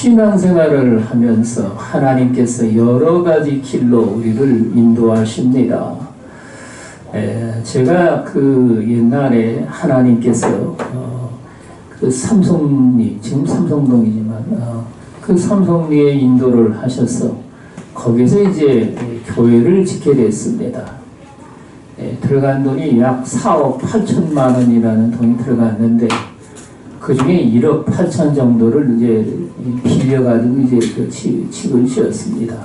신앙생활을 하면서 하나님께서 여러 가지 길로 우리를 인도하십니다. 제가 그 옛날에 하나님께서 그 삼성리, 지금 삼성동이지만 그 삼성리에 인도를 하셔서 거기서 이제 교회를 짓게 됐습니다. 들어간 돈이 약 4억 8천만 원이라는 돈이 들어갔는데 그 중에 1억 8천 정도를 이제 빌려가지고 이제 그 집을 지었습니다.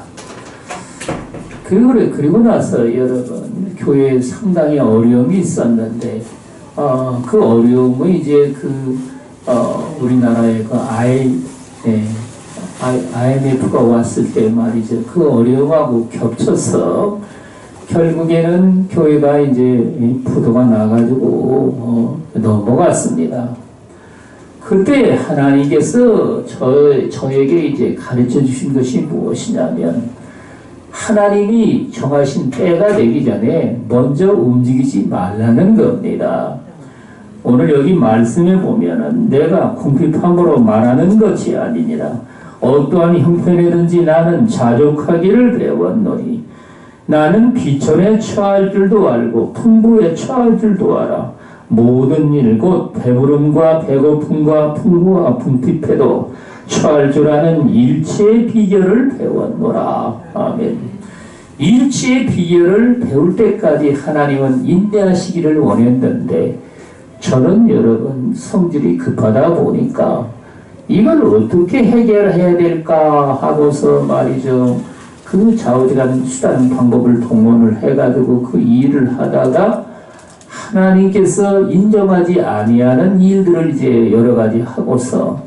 그리고 나서 여러분, 교회에 상당히 어려움이 있었는데, 그 어려움은 이제 우리나라에 IMF가 왔을 때 말이죠. 그 어려움하고 겹쳐서 결국에는 교회가 이제 부도가 나가지고 넘어갔습니다. 그때 하나님께서 저에게 이제 가르쳐 주신 것이 무엇이냐면, 하나님이 정하신 때가 되기 전에 먼저 움직이지 말라는 겁니다. 오늘 여기 말씀에 보면은 내가 궁핍함으로 말하는 것이 아니니라. 어떠한 형편이든지 나는 자족하기를 배웠노니 나는 비천에 처할 줄도 알고 풍부에 처할 줄도 알아. 모든 일 곧 배부름과 배고픔과 풍부와 궁핍해도 처할 줄 아는 일체의 비결을 배웠노라. 아멘. 일체의 비결을 배울 때까지 하나님은 인내하시기를 원했는데 저는 여러분 성질이 급하다 보니까 이걸 어떻게 해결해야 될까 하고서 말이죠. 그 좌우지간 수단 방법을 동원을 해가지고 그 일을 하다가 하나님께서 인정하지 아니하는 일들을 이제 여러 가지 하고서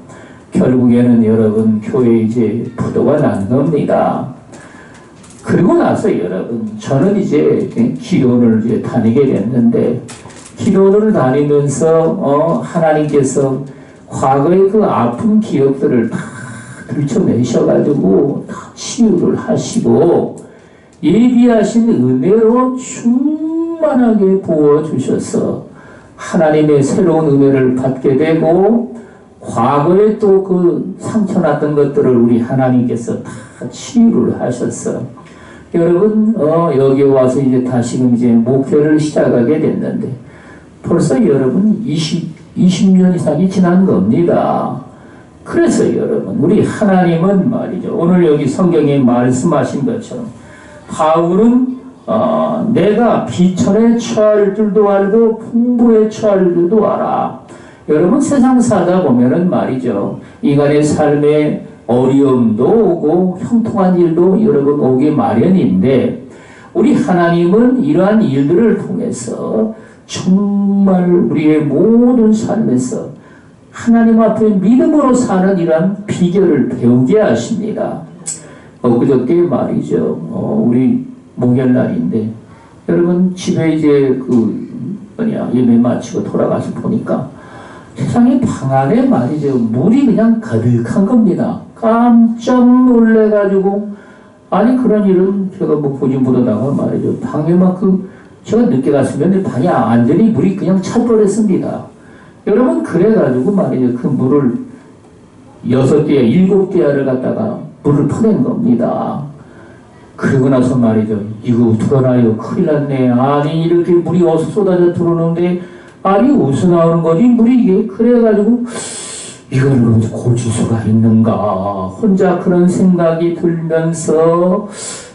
결국에는 여러분 교회에 이제 부도가 난 겁니다. 그리고 나서 여러분 저는 이제 기도원을 이제 다니게 됐는데 기도원을 다니면서 하나님께서 과거의 그 아픈 기억들을 다 들춰내셔가지고 다 치유를 하시고 예비하신 은혜로 충만하게 부어주셔서 하나님의 새로운 은혜를 받게 되고 과거에 또 그 상처났던 것들을 우리 하나님께서 다 치유를 하셨어. 여러분, 여기 와서 이제 다시금 이제 목회를 시작하게 됐는데 벌써 여러분 20년 이상이 지난 겁니다. 그래서 여러분, 우리 하나님은 말이죠. 오늘 여기 성경에 말씀하신 것처럼 바울은 내가 비천에 처할 줄도 알고 풍부에 처할 줄도 알아. 여러분 세상 살다 보면은 말이죠. 인간의 삶에 어려움도 오고 형통한 일도 여러분 오기 마련인데 우리 하나님은 이러한 일들을 통해서 정말 우리의 모든 삶에서 하나님 앞에 믿음으로 사는 이러한 비결을 배우게 하십니다. 그저께 말이죠. 우리 목요일날인데 여러분 집에 이제 예배 마치고 돌아가서 보니까 세상에 방 안에 말이죠. 물이 그냥 가득한 겁니다. 깜짝 놀래가지고 아니 그런 일은 제가 뭐 보지 못하다가 말이죠. 방에 막 제가 늦게 갔으면 방에 완전히 물이 그냥 찰뻔했습니다. 여러분 그래가지고 말이죠. 그 물을 6대야 7대야를 갖다가 물을 퍼낸 겁니다. 그러고 나서 말이죠. 이거 어떡하나요? 큰일 났네. 아니 이렇게 물이 어디서 쏟아져 들어오는데 아니 어디서 나오는 거지 물이 이게. 그래가지고 이걸 고칠 수가 있는가 혼자 그런 생각이 들면서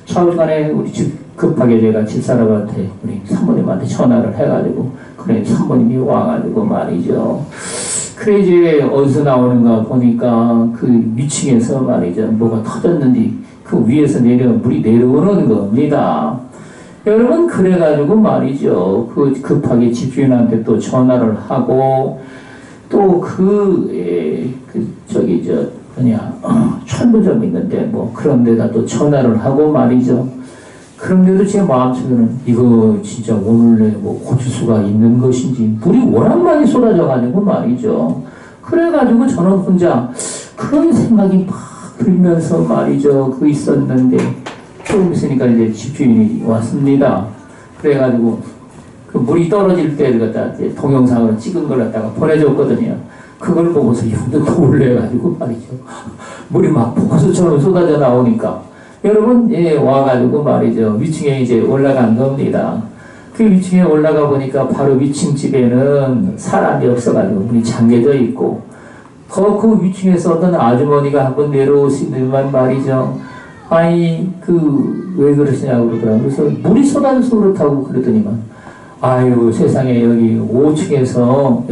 좌우간에 우리 집 급하게 제가 집사람한테 우리 사모님한테 전화를 해가지고 그래 사모님이 와가지고 말이죠. 그래 이제 어디서 나오는가 보니까 그 위층에서 말이죠. 뭐가 터졌는지 그 위에서 물이 내려오는 겁니다. 여러분 그래가지고 말이죠. 그 급하게 집주인한테 또 전화를 하고 또 철물점 있는데 뭐 그런 데다 또 전화를 하고 말이죠. 그런데도 제 마음속에는 이거 진짜 오늘 내에 뭐 고칠 수가 있는 것인지 물이 워낙 많이 쏟아져가지고 말이죠. 그래가지고 저는 혼자 그런 생각이 막 들면서 말이죠. 있었는데 조금 있으니까 이제 집주인이 왔습니다. 그래가지고 그 물이 떨어질 때를 갖다 동영상으로 찍은 걸 갖다가 보내줬거든요. 그걸 보고서 여러분들 놀래가지고 말이죠. 물이 막 폭포수처럼 쏟아져 나오니까 여러분 와가지고 말이죠. 위층에 이제 올라간 겁니다. 그 위층에 올라가 보니까 바로 위층 집에는 사람이 없어가지고 문이 잠겨져 있고 그 위층에서 어떤 아주머니가 한번 내려오시더만 말이죠. 아니 왜 그러시냐고 그러더라고요. 그래서 물이 쏟아져서 그렇다고 그러더니만 아유 세상에 여기 5층에서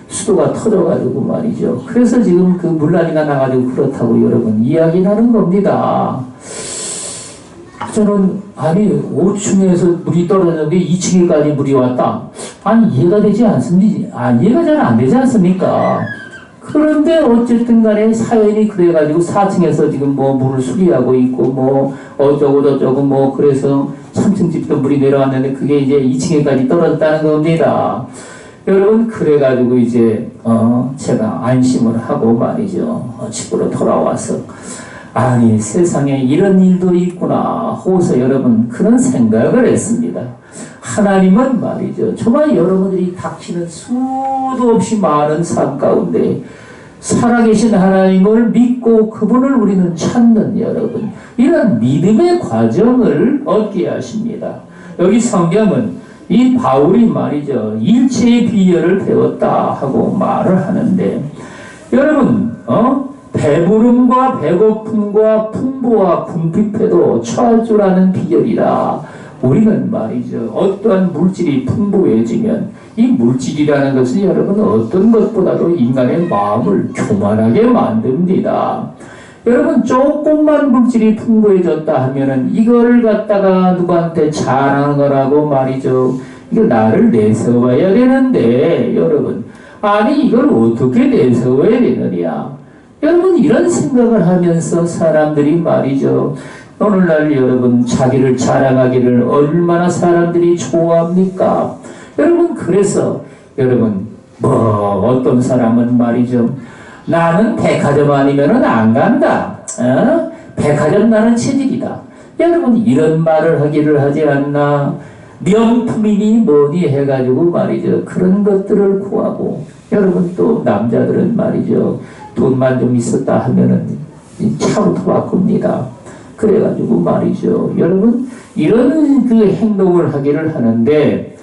수도가 터져가지고 말이죠. 그래서 지금 그 물난리가 나가지고 그렇다고 여러분 이야기하는 겁니다. 저는 아니 5층에서 물이 떨어졌는데 2층에까지 물이 왔다. 아니 이해가 되지 않습니까? 이해가 잘 안 되지 않습니까? 그런데 어쨌든 간에 사연이 그래가지고 4층에서 지금 뭐 물을 수리하고 있고 뭐 어쩌고 저쩌고 뭐 그래서 3층 집도 물이 내려왔는데 그게 이제 2층에까지 떨어졌다는 겁니다. 여러분 그래가지고 이제 제가 안심을 하고 말이죠. 집으로 돌아와서 아니 세상에 이런 일도 있구나 하고서 여러분 그런 생각을 했습니다. 하나님은 말이죠. 정말 여러분들이 닥치는 수도 없이 많은 삶 가운데 살아계신 하나님을 믿고 그분을 우리는 찾는 여러분 이런 믿음의 과정을 얻게 하십니다. 여기 성경은 이 바울이 말이죠. 일체의 비결을 배웠다 하고 말을 하는데 여러분 배부름과 배고픔과 풍부와 궁핍에도 처할 줄 아는 비결이라. 우리는 말이죠. 어떠한 물질이 풍부해지면 이 물질이라는 것은 여러분 어떤 것보다도 인간의 마음을 교만하게 만듭니다. 여러분 조금만 물질이 풍부해졌다 하면은 이거를 갖다가 누구한테 자랑하는 거라고 말이죠. 이거 나를 내세워야 되는데 여러분 아니 이걸 어떻게 내세워야 되느냐. 여러분 이런 생각을 하면서 사람들이 말이죠. 오늘날 여러분 자기를 자랑하기를 얼마나 사람들이 좋아합니까? 여러분 그래서 여러분 어떤 사람은 말이죠. 나는 백화점 아니면은 안 간다. 백화점 나는 체질이다. 여러분 이런 말을 하기를 하지 않나. 명품이니 뭐니 해가지고 말이죠. 그런 것들을 구하고 여러분 또 남자들은 말이죠. 돈만 좀 있었다 하면은 차부터 바꿉니다. 그래가지고 말이죠. 여러분 이런 그 행동을 하기를 하는데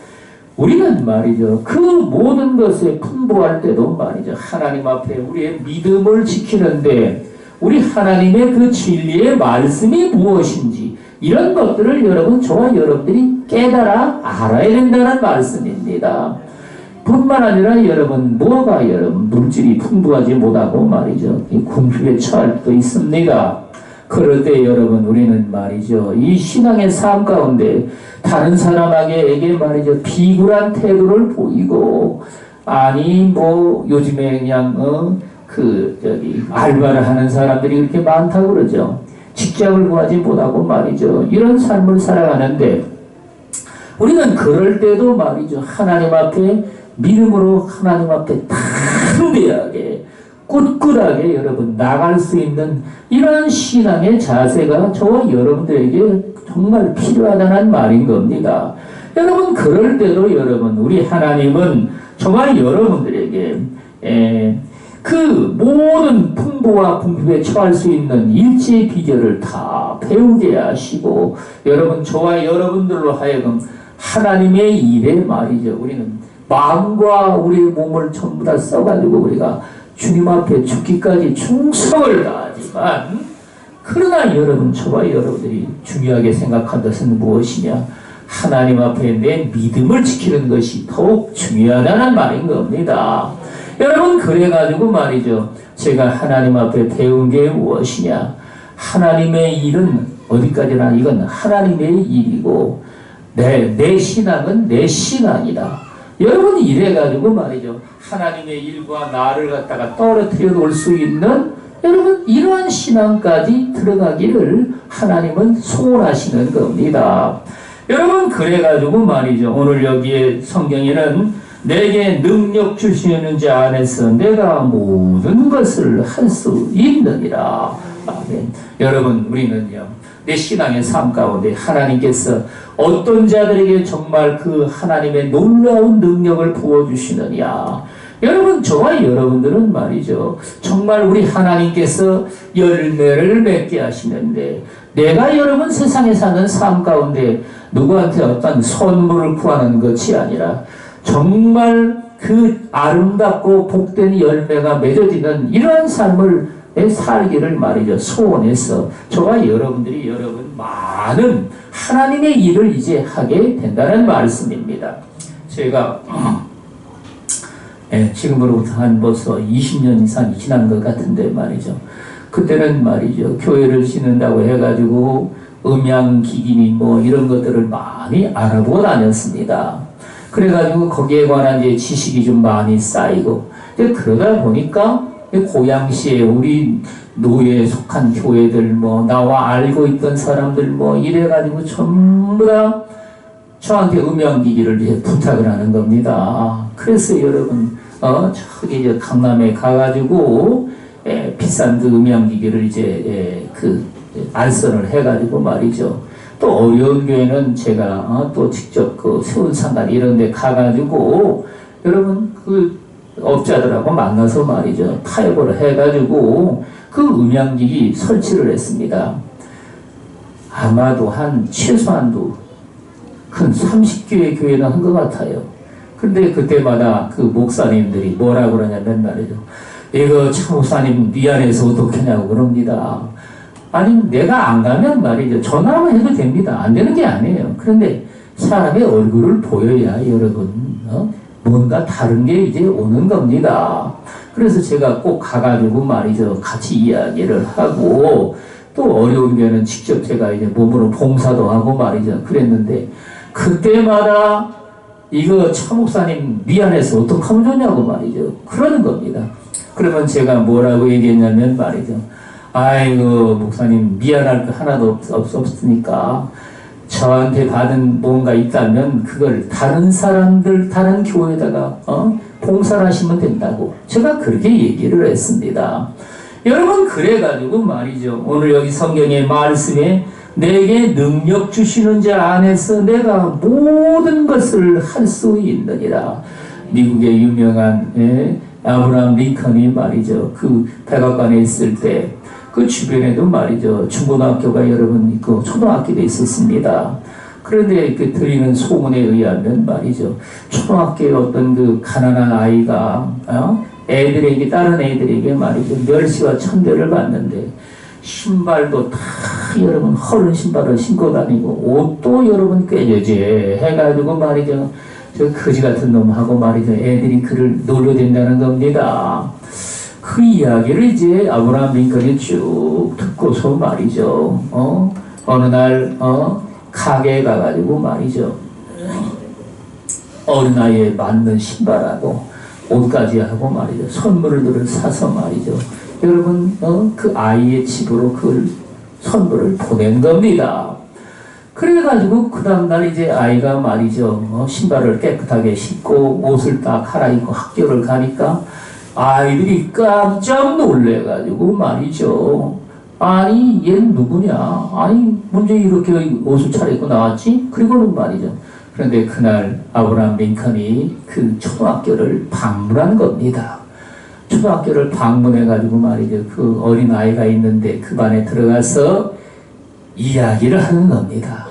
우리는 말이죠. 그 모든 것에 풍부할 때도 말이죠. 하나님 앞에 우리의 믿음을 지키는데 우리 하나님의 그 진리의 말씀이 무엇인지 이런 것들을 여러분 저와 여러분들이 깨달아 알아야 된다는 말씀입니다. 뿐만 아니라 여러분 뭐가 여러분 물질이 풍부하지 못하고 말이죠. 이 궁핍에 처할 수도 있습니다. 그럴 때 여러분 우리는 말이죠. 이 신앙의 삶 가운데 다른 사람에게 말이죠. 비굴한 태도를 보이고 아니 뭐 요즘에 그냥 알바를 하는 사람들이 그렇게 많다고 그러죠. 직장을 구하지 못하고 말이죠. 이런 삶을 살아가는데 우리는 그럴 때도 말이죠. 하나님 앞에 믿음으로 하나님 앞에 담대하게 꿋꿋하게 여러분 나갈 수 있는 이러한 신앙의 자세가 저와 여러분들에게 정말 필요하다는 말인 겁니다. 여러분 그럴 때도 여러분 우리 하나님은 정말 여러분들에게 그 모든 풍부와 궁핍에 처할 수 있는 일체의 비결을 다 배우게 하시고 여러분 저와 여러분들로 하여금 하나님의 일에 말이죠. 우리는 마음과 우리의 몸을 전부 다 써가지고 우리가 주님 앞에 죽기까지 충성을 다하지만 그러나 여러분 저와 여러분들이 중요하게 생각한 것은 무엇이냐. 하나님 앞에 내 믿음을 지키는 것이 더욱 중요하다는 말인 겁니다. 여러분 그래가지고 말이죠. 제가 하나님 앞에 배운 게 무엇이냐. 하나님의 일은 어디까지나 이건 하나님의 일이고 내 신앙은 내 신앙이다. 여러분 이래가지고 말이죠. 하나님의 일과 나를 갖다가 떨어뜨려 놓을 수 있는 여러분 이러한 신앙까지 들어가기를 하나님은 소원하시는 겁니다. 여러분 그래가지고 말이죠. 오늘 여기에 성경에는 내게 능력 주시는 자 안에서 내가 모든 것을 할 수 있느니라. 아멘. 여러분 우리는요. 내 신앙의 삶 가운데 하나님께서 어떤 자들에게 정말 그 하나님의 놀라운 능력을 부어주시느냐. 여러분, 저와 여러분들은 말이죠. 정말 우리 하나님께서 열매를 맺게 하시는데, 내가 여러분 세상에 사는 삶 가운데 누구한테 어떤 선물을 구하는 것이 아니라 정말 그 아름답고 복된 열매가 맺어지는 이러한 삶을 살기를 말이죠. 소원해서 저와 여러분들이 여러분 많은 하나님의 일을 이제 하게 된다는 말씀입니다. 제가 지금으로부터 한 벌써 20년 이상이 지난 것 같은데 말이죠. 그때는 말이죠. 교회를 짓는다고 해가지고 음향기기니 뭐 이런 것들을 많이 알아보고 다녔습니다. 그래가지고 거기에 관한 이제 지식이 좀 많이 쌓이고, 그러다 보니까 고양시에 우리 노예에 속한 교회들 뭐 나와 알고 있던 사람들 뭐 이래가지고 전부 다 저한테 음향기기를 이제 부탁을 하는 겁니다. 그래서 여러분 저기 이제 강남에 가가지고 비싼 그 음향기기를 이제 알선을 해가지고 말이죠. 또 어려운 교회는 제가 또 직접 그 세운상가 이런 데 가가지고 여러분 그 업자들하고 만나서 말이죠. 타협을 해가지고 그 음향기기 설치를 했습니다. 아마도 한 최소한도 큰 30개의 교회는 한 것 같아요. 근데 그때마다 그 목사님들이 뭐라고 그러냐면 말이죠. 이거 참 목사님 미안해서 어떡하냐고 그럽니다. 아니 내가 안 가면 말이죠. 전화만 해도 됩니다. 안 되는 게 아니에요. 그런데 사람의 얼굴을 보여야 여러분 뭔가 다른 게 이제 오는 겁니다. 그래서 제가 꼭 가가지고 말이죠. 같이 이야기를 하고 또 어려운 게는 직접 제가 이제 몸으로 봉사도 하고 말이죠. 그랬는데 그때마다 이거 차 목사님 미안해서 어떡하면 좋냐고 말이죠. 그러는 겁니다. 그러면 제가 뭐라고 얘기했냐면 말이죠. 아이고 목사님 미안할 거 하나도 없으니까 저한테 받은 뭔가 있다면 그걸 다른 사람들 다른 교회에다가 봉사를 하시면 된다고 제가 그렇게 얘기를 했습니다. 여러분 그래가지고 말이죠. 오늘 여기 성경의 말씀에 내게 능력 주시는 자 안에서 내가 모든 것을 할 수 있느니라. 미국의 유명한 아브라함 링컨이 말이죠. 그 백악관에 있을 때 그 주변에도 말이죠. 중고등학교가 여러분 있고 초등학교도 있었습니다. 그런데 그 들리는 소문에 의하면 말이죠. 초등학교에 어떤 그 가난한 아이가 애들에게 다른 애들에게 말이죠. 멸시와 천대를 받는데 신발도 다 여러분 허른 신발을 신고 다니고 옷도 여러분 꾀져제 해가지고 말이죠. 저 거지 같은 놈하고 말이죠. 애들이 그를 놀려댄다는 겁니다. 그 이야기를 이제 아브라함 링컨이 쭉 듣고서 말이죠. 어느 날 가게에 가가지고 말이죠. 어린아이에 맞는 신발하고 옷까지 하고 말이죠. 선물을 사서 말이죠. 여러분 그 아이의 집으로 그 선물을 보낸 겁니다. 그래가지고 그 다음날 이제 아이가 말이죠. 신발을 깨끗하게 신고 옷을 딱 갈아입고 학교를 가니까 아이들이 깜짝 놀래가지고 말이죠. 아니 얘는 누구냐? 아니 먼저 이렇게 옷을 차려입고 나왔지? 그리고는 말이죠. 그런데 그날 아브라함 링컨이 그 초등학교를 방문한 겁니다. 초등학교를 방문해가지고 말이죠. 그 어린아이가 있는데 그 반에 들어가서 이야기를 하는 겁니다.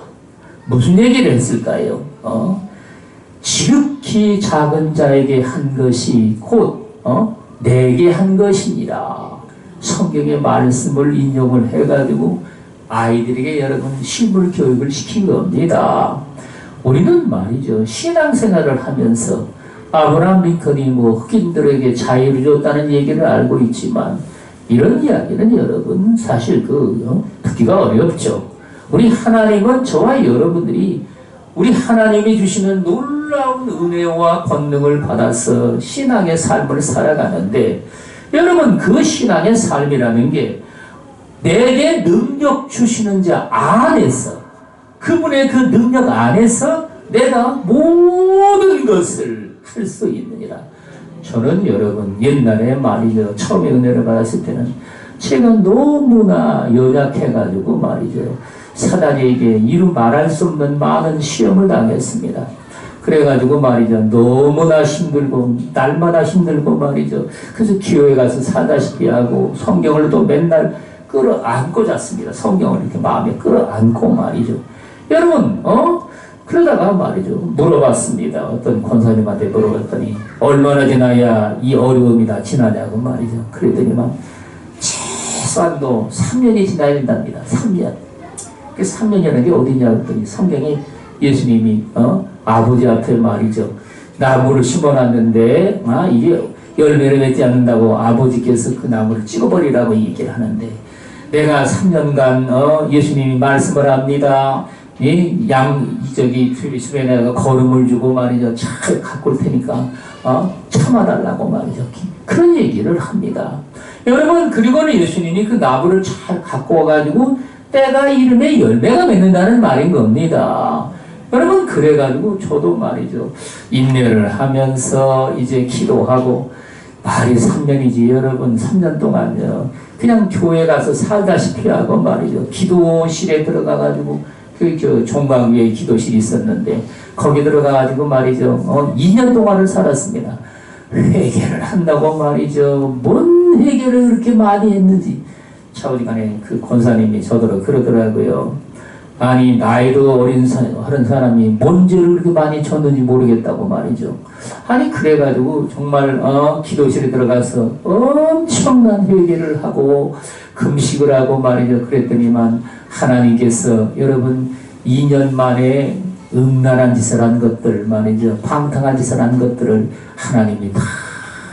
무슨 얘기를 했을까요? 지극히 작은 자에게 한 것이 곧 내게 한 것이니라. 성경의 말씀을 인용을 해가지고 아이들에게 여러분 실물 교육을 시킨 겁니다. 우리는 말이죠. 신앙생활을 하면서 아브라함 링컨이 뭐 흑인들에게 자유를 줬다는 얘기를 알고 있지만 이런 이야기는 여러분 사실 듣기가 어렵죠. 우리 하나님은 저와 여러분들이 우리 하나님이 주시는 놀라운 은혜와 권능을 받아서 신앙의 삶을 살아가는데 여러분 그 신앙의 삶이라는 게 내게 능력 주시는 자 안에서 그분의 그 능력 안에서 내가 모든 것을 할 수 있느니라. 저는 여러분 옛날에 말이죠. 처음에 은혜를 받았을 때는 제가 너무나 연약해가지고 말이죠. 사단에게 이루 말할 수 없는 많은 시험을 당했습니다. 그래가지고 말이죠. 너무나 힘들고, 날마다 힘들고 말이죠. 그래서 기도에 가서 살다시피 하고, 성경을 또 맨날 끌어안고 잤습니다. 성경을 이렇게 마음에 끌어안고 말이죠. 여러분, 그러다가 말이죠. 물어봤습니다. 어떤 권사님한테 물어봤더니, 얼마나 지나야 이 어려움이 다 지나냐고 말이죠. 그랬더니만, 최소한도 3년이 지나야 된답니다. 3년. 그 3년이라는 게 어디냐 했더니, 성경에 예수님이, 아버지 앞에 말이죠. 나무를 심어놨는데, 이게 열매를 맺지 않는다고 아버지께서 그 나무를 찍어버리라고 얘기를 하는데, 내가 3년간, 예수님이 말씀을 합니다. 주변에 내가 걸음을 주고 말이죠. 잘 갖고 올 테니까, 참아달라고 말이죠. 그런 얘기를 합니다. 여러분, 그리고는 예수님이 그 나무를 잘 갖고 와가지고, 때가 이름에 열매가 맺는다는 말인 겁니다. 여러분, 그래가지고 저도 말이죠. 인내를 하면서 이제 기도하고, 말이 3년이지, 여러분. 3년 동안요. 그냥 교회 가서 살다시피 하고 말이죠. 기도실에 들어가가지고, 종방 위에 기도실이 있었는데, 거기 들어가가지고 말이죠. 2년 동안을 살았습니다. 회개를 한다고 말이죠. 뭔 회개를 그렇게 많이 했는지. 차오지간에 그 권사님이 저더러 그러더라고요. 아니, 나이도 어린 사람이 뭔 죄를 그렇게 많이 졌는지 모르겠다고 말이죠. 아니, 그래가지고 정말 기도실에 들어가서 엄청난 회개를 하고 금식을 하고 말이죠. 그랬더니만 하나님께서 여러분 2년 만에 음란한 짓을 한 것들 말이죠. 방탕한 짓을 한 것들을 하나님이 다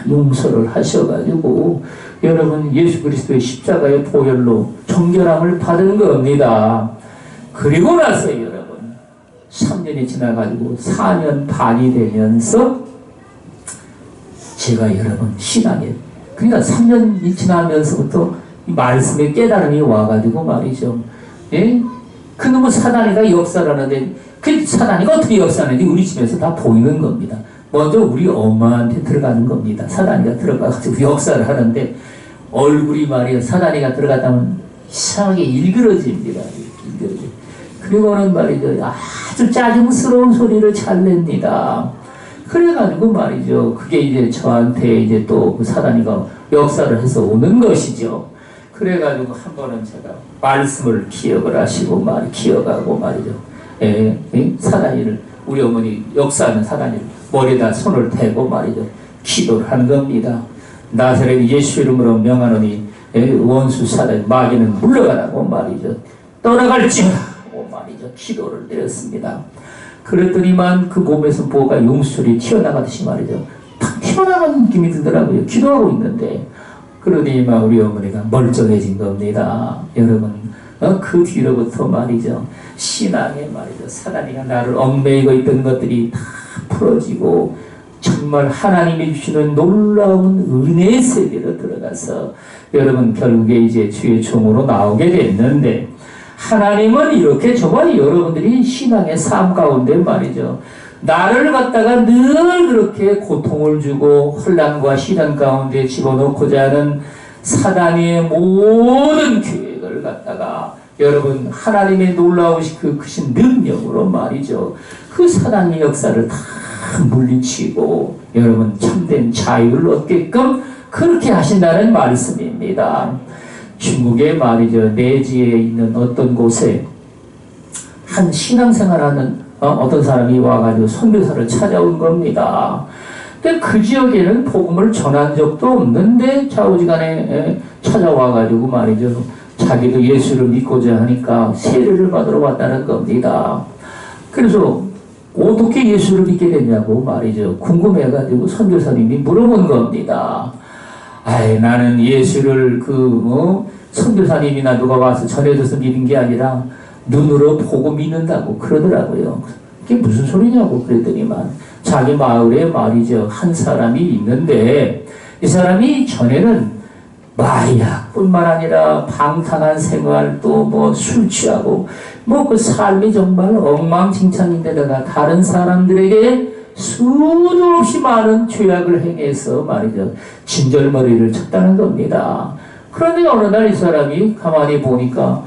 용서를 하셔가지고 여러분 예수 그리스도의 십자가의 보혈로 정결함을 받은 겁니다. 그리고 나서 여러분 3년이 지나가지고 4년 반이 되면서 제가 여러분 신앙에 그러니까 3년이 지나면서부터 말씀의 깨달음이 와가지고 말이죠. 예? 그놈의 사단이가 역사를 하는데 그 사단이가 어떻게 역사하는지 우리 집에서 다 보이는 겁니다. 먼저 우리 엄마한테 들어가는 겁니다. 사단이가 들어가가지고 역사를 하는데 얼굴이 말이에요. 사단이가 들어갔다면 이상하게 일그러집니다. 일그러져. 그리고는 말이죠. 아주 짜증스러운 소리를 잘 냅니다. 그래가지고 말이죠. 그게 이제 저한테 이제 또 그 사단이가 역사를 해서 오는 것이죠. 그래가지고 한 번은 제가 말씀을 기억을 하시고 기억하고 말이죠. 사단이를 우리 어머니 역사하는 사단이를 머리에다 손을 대고 말이죠. 기도를 한 겁니다. 나사렛 예수 이름으로 명하노니 원수 사단 마귀는 물러가라고 말이죠. 떠나갈지어다 하고 말이죠. 기도를 드렸습니다. 그랬더니만 그 몸에서 뭐가 용수철이 튀어나가듯이 말이죠. 탁 튀어나가는 느낌이 들더라고요. 기도하고 있는데 그러더니만 우리 어머니가 멀쩡해진 겁니다. 여러분 그 뒤로부터 말이죠. 신앙에 말이죠. 사단이가 나를 얽매이고 있던 것들이 다 풀어지고 정말 하나님이 주시는 놀라운 은혜의 세계로 들어가서 여러분 결국에 이제 주의 종으로 나오게 됐는데 하나님은 이렇게 정말 여러분들이 신앙의 삶 가운데 말이죠. 나를 갖다가 늘 그렇게 고통을 주고 혼란과 시련 가운데 집어넣고자 하는 사단의 모든 계획을 갖다가 여러분 하나님의 놀라우신 그 크신 능력으로 말이죠. 그 사단의 역사를 다 물리치고 여러분 참된 자유를 얻게끔 그렇게 하신다는 말씀입니다. 중국의 말이죠. 내지에 있는 어떤 곳에 한 신앙생활하는 어떤 사람이 와가지고 선교사를 찾아온 겁니다. 근데 그 지역에는 복음을 전한 적도 없는데 좌우지간에 찾아와가지고 말이죠. 자기도 예수를 믿고자 하니까 세례를 받으러 왔다는 겁니다. 그래서 어떻게 예수를 믿게 됐냐고 말이죠. 궁금해가지고 선교사님이 물어본 겁니다. 나는 예수를 선교사님이나 누가 와서 전해줘서 믿은 게 아니라 눈으로 보고 믿는다고 그러더라고요. 그게 무슨 소리냐고 그랬더니만 자기 마을에 말이죠. 한 사람이 있는데 이 사람이 전에는 마약뿐만 아니라 방탕한 생활 또 술 취하고 그 삶이 정말 엉망진창인데다가 다른 사람들에게 수도 없이 많은 죄악을 행해서 말이죠. 진절머리를 쳤다는 겁니다. 그런데 어느 날 이 사람이 가만히 보니까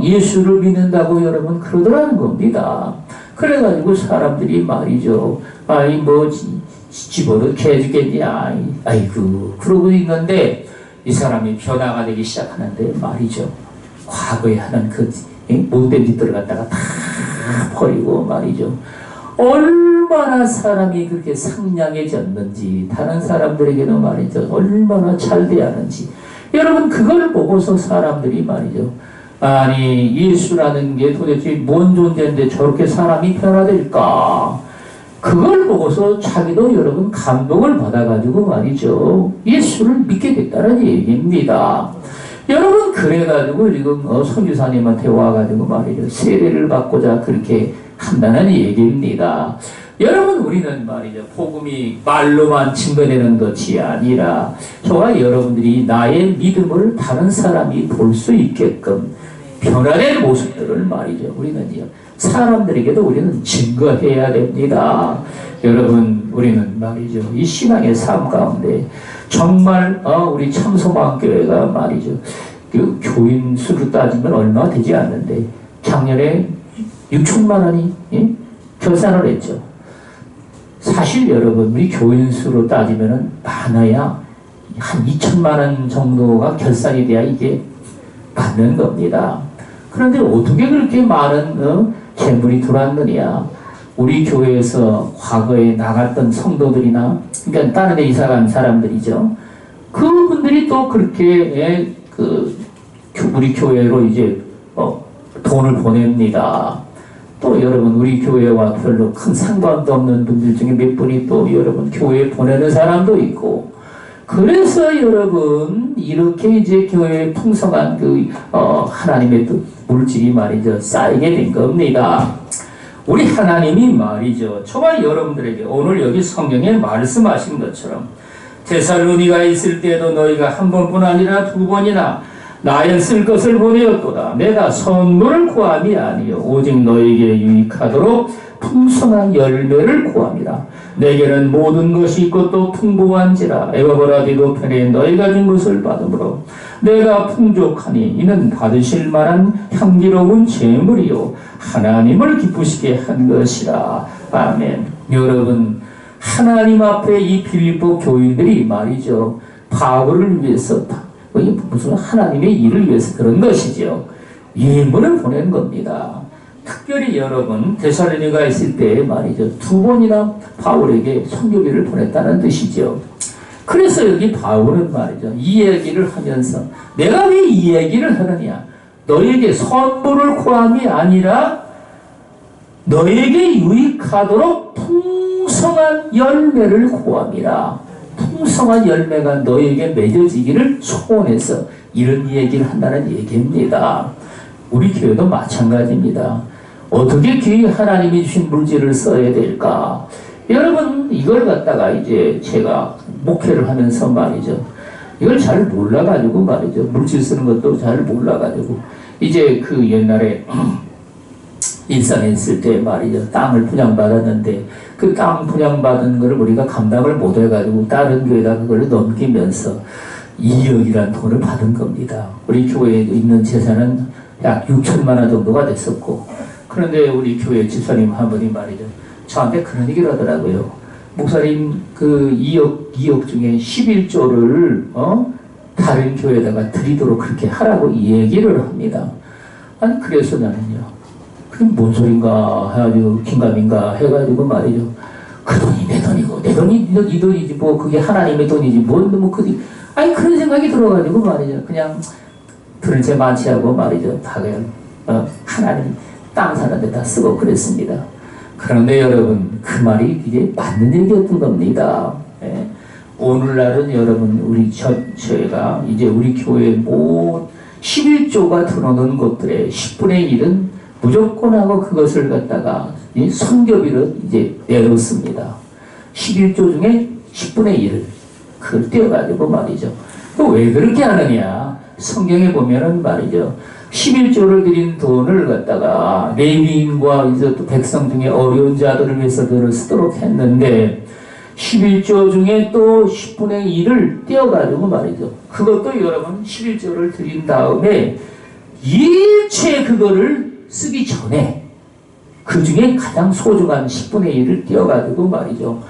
예수를 믿는다고 여러분 그러더라는 겁니다. 그래가지고 사람들이 말이죠. 아이, 뭐, 집어넣게 해주겠냐. 아이고, 그러고 있는데, 이 사람이 변화가 되기 시작하는데 말이죠. 과거에 하는 그 못된 짓들을 갖다가 다 버리고 말이죠. 얼마나 사람이 그렇게 상냥해졌는지, 다른 사람들에게도 말이죠. 얼마나 잘 대하는지. 여러분, 그걸 보고서 사람들이 말이죠. 아니, 예수라는 게 도대체 뭔 존재인데 저렇게 사람이 변화될까? 그걸 보고서 자기도 여러분 감동을 받아가지고 말이죠. 예수를 믿게 됐다는 얘기입니다. 여러분, 그래가지고 지금 선교사님한테 와가지고 말이죠. 세례를 받고자 그렇게 한다는 얘기입니다. 여러분, 우리는 말이죠. 복음이 말로만 증거되는 것이 아니라 저와 여러분들이 나의 믿음을 다른 사람이 볼 수 있게끔 변화된 모습들을 말이죠. 우리는요. 사람들에게도 우리는 증거해야 됩니다. 여러분, 우리는 말이죠. 이 신앙의 삶 가운데 정말 우리 참소망교회가 말이죠. 그 교인 수로 따지면 얼마 되지 않는데 작년에 6천만 원이 결산을 했죠. 사실 여러분, 우리 교인 수로 따지면 많아야 한 2천만 원 정도가 결산이 돼야 이게 받는 겁니다. 그런데 어떻게 그렇게 많은 재물이 들어왔느냐? 우리 교회에서 과거에 나갔던 성도들이나, 그러니까 다른 데 이사간 사람들이죠. 그분들이 또 그렇게 우리 교회로 이제 돈을 보냅니다. 또 여러분, 우리 교회와 별로 큰 상관도 없는 분들 중에 몇 분이 또 여러분 교회에 보내는 사람도 있고. 그래서 여러분, 이렇게 이제 교회에 풍성한 하나님의 또 물질이 말이죠. 쌓이게 된 겁니다. 우리 하나님이 말이죠. 저와 여러분들에게 오늘 여기 성경에 말씀하신 것처럼 데살로니가에 있을 때에도 너희가 한 번뿐 아니라 두 번이나 나의 쓸 것을 보내었도다. 내가 선물을 구함이 아니요 오직 너에게 유익하도록 풍성한 열매를 구함이라. 내게는 모든 것이 있고 또 풍부한지라. 에바브라디도 편에 너희가 준 것을 받음으로 내가 풍족하니 이는 받으실 만한 향기로운 재물이요 하나님을 기쁘시게 한 것이라. 아멘. 여러분, 하나님 앞에 이 빌립보 교인들이 말이죠. 바울을 위해서 무슨 하나님의 일을 위해서 그런 것이죠. 예물을 보낸 겁니다. 특별히 여러분, 데살로니가에 있을 때 말이죠. 두 번이나 바울에게 선교비를 보냈다는 뜻이죠. 그래서 여기 바울은 말이죠. 이 얘기를 하면서 내가 왜 이 얘기를 하느냐? 너에게 선물을 구함이 아니라 너에게 유익하도록 풍성한 열매를 구함이라. 풍성한 열매가 너에게 맺어지기를 소원해서 이런 얘기를 한다는 얘기입니다. 우리 교회도 마찬가지입니다. 어떻게 그 하나님이 주신 물질을 써야 될까? 여러분, 이걸 갖다가 이제 제가 목회를 하면서 말이죠. 이걸 잘 몰라가지고 말이죠. 물질 쓰는 것도 잘 몰라가지고 이제 그 옛날에 일산에 있을 때 말이죠. 땅을 분양받았는데 그 땅 분양받은 거를 우리가 감당을 못해가지고 다른 교회에다 그걸 넘기면서 2억이라는 돈을 받은 겁니다. 우리 교회에 있는 재산은 약 6천만 원 정도가 됐었고, 그런데 우리 교회 집사님 한 분이 말이죠. 저한테 그런 얘기를 하더라고요. 목사님, 그 2억 중에 11조를 다른 교회에다가 드리도록 그렇게 하라고 얘기를 합니다. 아니, 그래서 나는요. 그게 뭔 소린가 해가지고 긴가민가 해가지고 말이죠. 그 돈이 내 돈이고 내 돈이 네 돈이지 뭐 그게 하나님의 돈이지 뭐 그게 아니 그런 생각이 들어가지고 말이죠. 그냥 들은 채 만취하고 말이죠. 다 그냥 하나님 땅 사는 데다 쓰고 그랬습니다. 그런데 여러분, 그 말이 이게 맞는 얘기였던 겁니다. 예. 오늘날은 여러분, 우리 저희가 이제 우리 교회 11조가 들어오는 것들의 10분의 1은 무조건 하고 그것을 갖다가 선교비로 이제 내놓습니다. 11조 중에 10분의 1을 그걸 떼어가지고 말이죠. 또 왜 그렇게 하느냐? 성경에 보면은 말이죠. 11조를 드린 돈을 갖다가 레위인과 이제 또 백성 중에 어려운 자들을 위해서 그를 쓰도록 했는데 11조 중에 또 10분의 1을 떼어가지고 말이죠. 그것도 여러분 11조를 드린 다음에 일체 그거를 쓰기 전에 그 중에 가장 소중한 10분의 1을 띄어가지고 말이죠.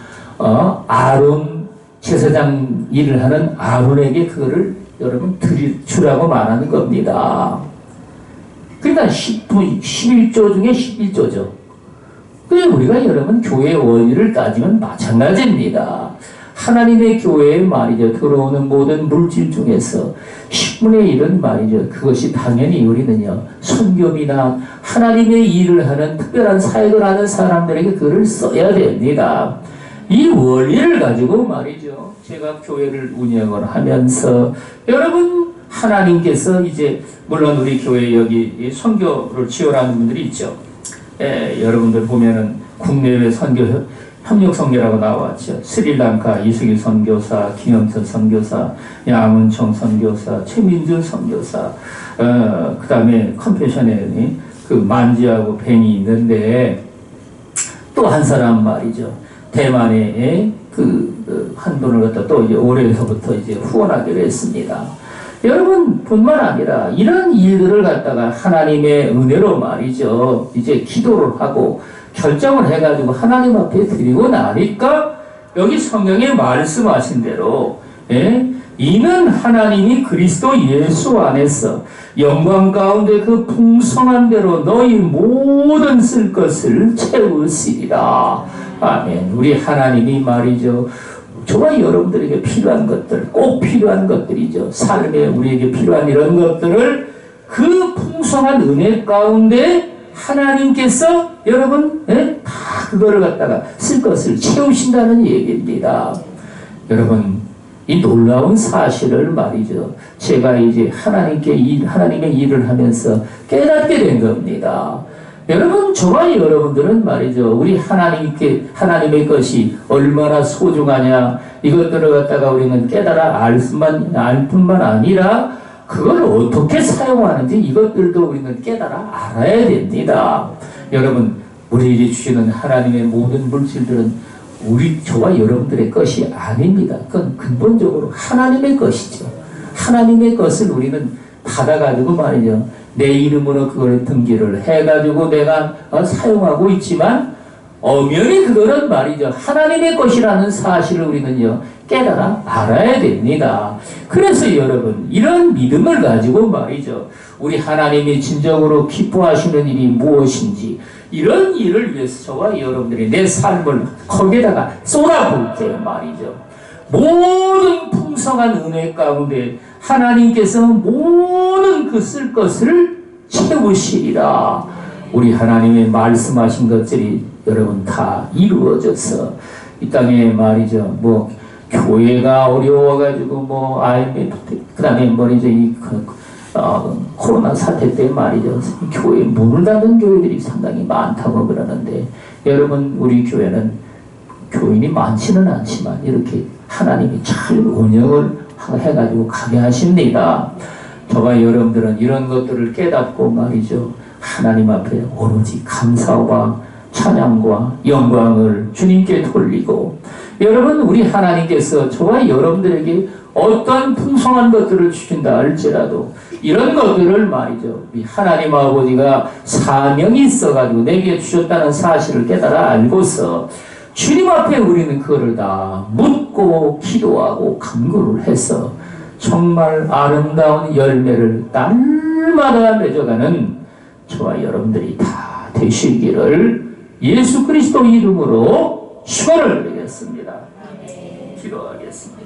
아론, 제사장 일을 하는 아론에게 그거를 여러분 주라고 말하는 겁니다. 그러니까 11조 중에 11조죠. 그래서 우리가 여러분 교회 원리를 따지면 마찬가지입니다. 하나님의 교회에 말이죠. 들어오는 모든 물질 중에서 10분의 1은 말이죠. 그것이 당연히 우리는요. 선교비나 하나님의 일을 하는 특별한 사역을 하는 사람들에게 그걸 써야 됩니다. 이 원리를 가지고 말이죠. 제가 교회를 운영을 하면서 여러분 하나님께서 이제 물론 우리 교회 여기 선교를 지원하는 분들이 있죠. 여러분들 보면은 국내외 선교 협력 선교라고 나왔죠. 스리랑카 이수기 선교사, 김영천 선교사, 양은총 선교사, 최민준 선교사, 그 다음에 컴패션에 그 만지하고 뱅이 있는데 또 한 사람 말이죠. 대만에 한 분을 갖다 또 이제 올해서부터 이제 후원하기로 했습니다. 여러분 뿐만 아니라 이런 일들을 갖다가 하나님의 은혜로 말이죠. 이제 기도를 하고 결정을 해가지고 하나님 앞에 드리고 나니까 여기 성경에 말씀하신 대로 이는 하나님이 그리스도 예수 안에서 영광 가운데 그 풍성한 대로 너희 모든 쓸 것을 채우시리라. 아멘. 우리 하나님이 말이죠. 저와 여러분들에게 필요한 것들, 꼭 필요한 것들이죠. 삶에 우리에게 필요한 이런 것들을 그 풍성한 은혜 가운데 하나님께서 여러분 다 그거를 갖다가 쓸 것을 채우신다는 얘기입니다. 여러분 이 놀라운 사실을 말이죠. 제가 이제 하나님의 일을 하면서 깨닫게 된 겁니다. 여러분 저와 여러분들은 말이죠. 우리 하나님의 것이 얼마나 소중하냐 이것들을 갖다가 우리는 깨달아 알 뿐만 아니라 그걸 어떻게 사용하는지 이것들도 우리는 깨달아 알아야 됩니다. 여러분 우리에게 주시는 하나님의 모든 물질들은 저와 여러분들의 것이 아닙니다. 그건 근본적으로 하나님의 것이죠. 하나님의 것을 우리는 받아가지고 말이죠. 내 이름으로 그걸 등기를 해가지고 내가 사용하고 있지만 엄연히 그거는 말이죠. 하나님의 것이라는 사실을 우리는요. 깨달아 알아야 됩니다. 그래서 여러분 이런 믿음을 가지고 말이죠. 우리 하나님이 진정으로 기뻐하시는 일이 무엇인지 이런 일을 위해서 저와 여러분들이 내 삶을 거기에다가 쏟아볼 때 말이죠. 모든 풍성한 은혜 가운데 하나님께서 모든 그 쓸 것을 채우시리라. 우리 하나님의 말씀하신 것들이 여러분 다 이루어져서 이 땅에 말이죠. 뭐 교회가 어려워가지고 뭐 IMF 그다음에 뭐이제 코로나 사태 때 말이죠. 교회 문을 닫은 교회들이 상당히 많다고 그러는데 여러분 우리 교회는 교인이 많지는 않지만 이렇게 하나님이 잘 운영을 해가지고 가게 하십니다. 저와 여러분들은 이런 것들을 깨닫고 말이죠. 하나님 앞에 오로지 감사와 찬양과 영광을 주님께 돌리고 여러분 우리 하나님께서 저와 여러분들에게 어떤 풍성한 것들을 주신다 할지라도 이런 것들을 말이죠. 우리 하나님 아버지가 사명이 있어가지고 내게 주셨다는 사실을 깨달아 알고서 주님 앞에 우리는 그거를 다 묻고 기도하고 간구를 해서 정말 아름다운 열매를 날마다 맺어가는 저와 여러분들이 다 되시기를 예수 그리스도 이름으로 축원을 드리겠습니다. 기도하겠습니다.